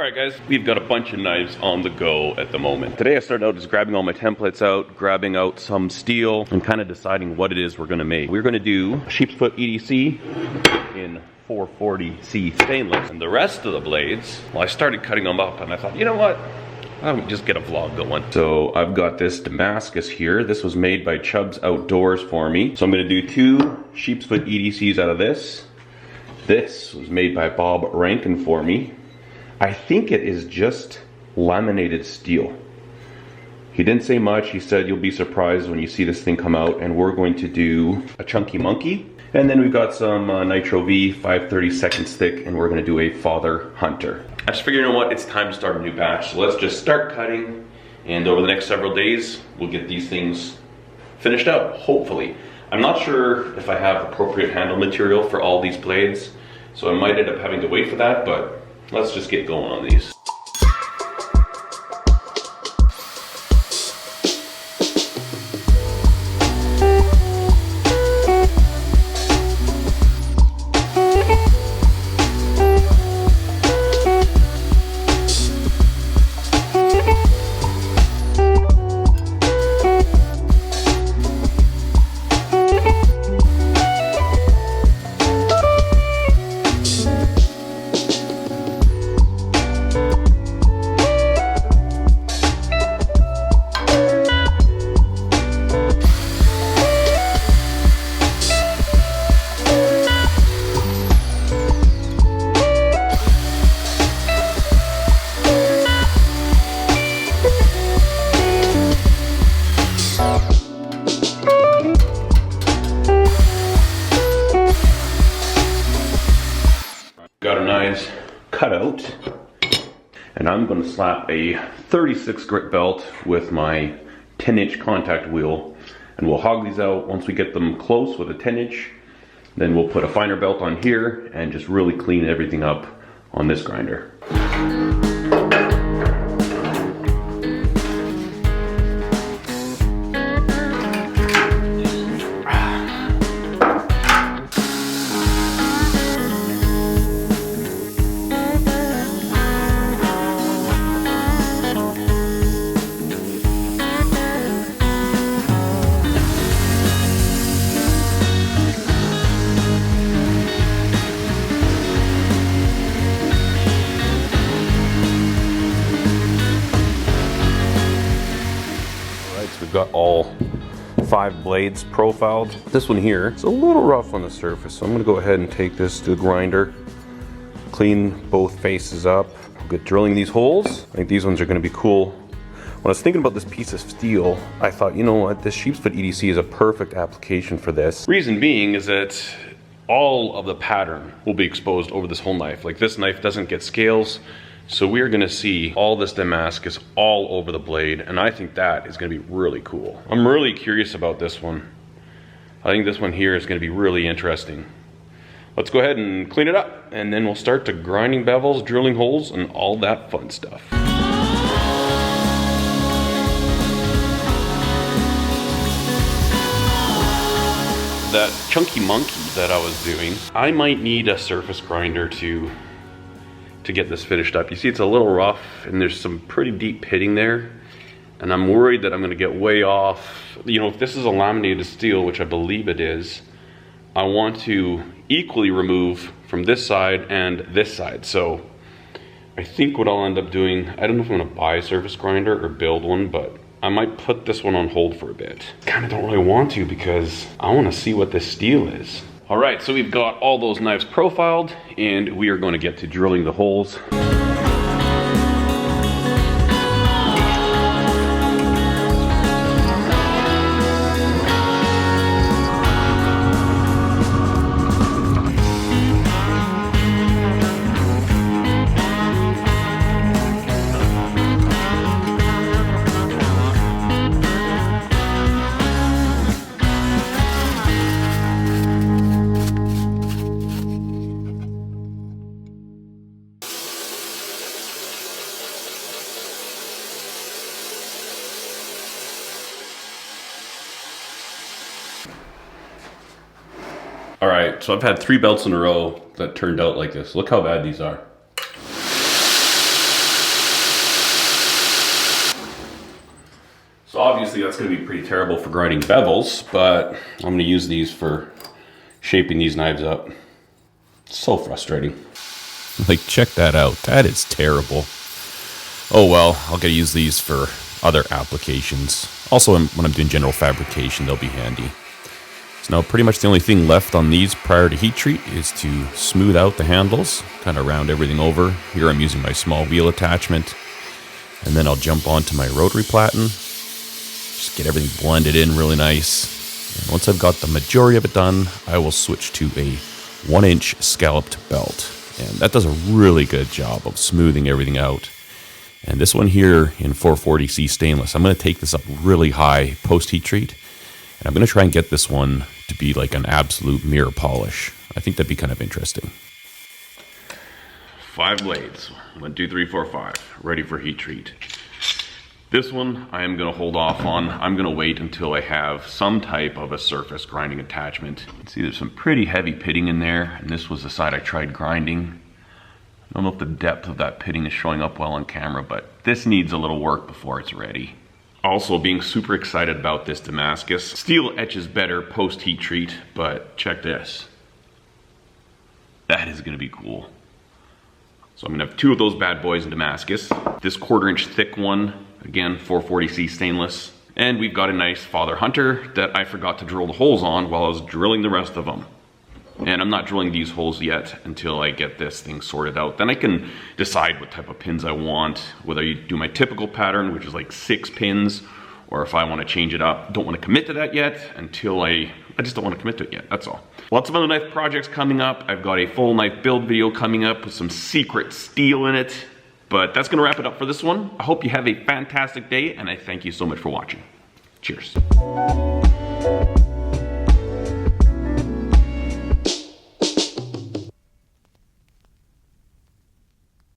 Alright guys, we've got a bunch of knives on the go at the moment. Today I started out just grabbing all my templates out, grabbing out some steel, and kind of deciding what it is we're going to make. We're going to do sheep's foot EDC in 440C stainless. And the rest of the blades, well, I started cutting them up and I thought, you know what? I'll just get a vlog going. So I've got this Damascus here. This was made by Chubb's Outdoors for me. So I'm going to do 2 sheep's foot EDCs out of this. This was made by Bob Rankin for me. I think it is just laminated steel. He didn't say much. He said you'll be surprised when you see this thing come out, and we're going to do a chunky monkey. And then we've got some Nitro V 5/32 thick, and we're going to do a father hunter. I just figured, you know what, it's time to start a new batch. So let's just start cutting, and over the next several days, we'll get these things finished out, hopefully. I'm not sure if I have appropriate handle material for all these blades, so I might end up having to wait for that, but let's just get going on these. Got our knives cut out, and I'm going to slap a 36 grit belt with my 10-inch contact wheel, and we'll hog these out. Once we get them close with a 10-inch, then we'll put a finer belt on here and just really clean everything up on this grinder. We've got all 5 blades profiled. This one here is a little rough on the surface, so I'm gonna go ahead and take this to the grinder, clean both faces up, get drilling these holes. I think these ones are gonna be cool. When I was thinking about this piece of steel, I thought, you know what, this sheep's foot EDC is a perfect application for this. Reason being is that all of the pattern will be exposed over this whole knife. Like, this knife doesn't get scales, so we're gonna see all this Damascus all over the blade, and I think that is gonna be really cool. I'm really curious about this one. I think this one here is gonna be really interesting. Let's go ahead and clean it up, and then we'll start to grinding bevels, drilling holes, and all that fun stuff. That chunky monkey that I was doing, I might need a surface grinder to get this finished up. You see it's a little rough and there's some pretty deep pitting there, and I'm worried that I'm gonna get way off. You know, if this is a laminated steel, which I believe it is, I want to equally remove from this side and this side. So I think what I'll end up doing, I don't know if I'm gonna buy a surface grinder or build one, but I might put this one on hold for a bit. Kinda don't really want to, because I wanna see what this steel is. All right, so we've got all those knives profiled, and we are going to get to drilling the holes. All right, so I've had 3 belts in a row that turned out like this. Look how bad these are. obviously that's going to be pretty terrible for grinding bevels, but I'm going to use these for shaping these knives up. So frustrating. Like, check that out. That is terrible. Oh well, I'll get to use these for other applications. Also, when I'm doing general fabrication, they'll be handy. So now pretty much the only thing left on these prior to heat treat is to smooth out the handles, kind of round everything over. Here I'm using my small wheel attachment. And then I'll jump onto my rotary platen. Just get everything blended in really nice. And once I've got the majority of it done, I will switch to a 1-inch scalloped belt. And that does a really good job of smoothing everything out. And this one here in 440C stainless, I'm going to take this up really high post-heat treat. And I'm going to try and get this one to be like an absolute mirror polish. I think that'd be kind of interesting. 5 blades. 1, 2, 3, 4, 5. Ready for heat treat. This one I am going to hold off on. I'm going to wait until I have some type of a surface grinding attachment. You can see there's some pretty heavy pitting in there. And this was the side I tried grinding. I don't know if the depth of that pitting is showing up well on camera, but this needs a little work before it's ready. Also, being super excited about this Damascus. Steel etches better post heat treat, but check this. That is gonna be cool. So I'm gonna have 2 of those bad boys in Damascus. This 1/4-inch thick one, again, 440C stainless. And we've got a nice Father Hunter that I forgot to drill the holes on while I was drilling the rest of them. And I'm not drilling these holes yet until I get this thing sorted out. Then I can decide what type of pins I want, whether you do my typical pattern, which is like 6 pins, or if I want to change it up. Don't want to commit to that yet until I just don't want to commit to it yet, that's all. Lots of other knife projects coming up. I've got a full knife build video coming up with some secret steel in it. But that's going to wrap it up for this one. I hope you have a fantastic day, and I thank you so much for watching. Cheers.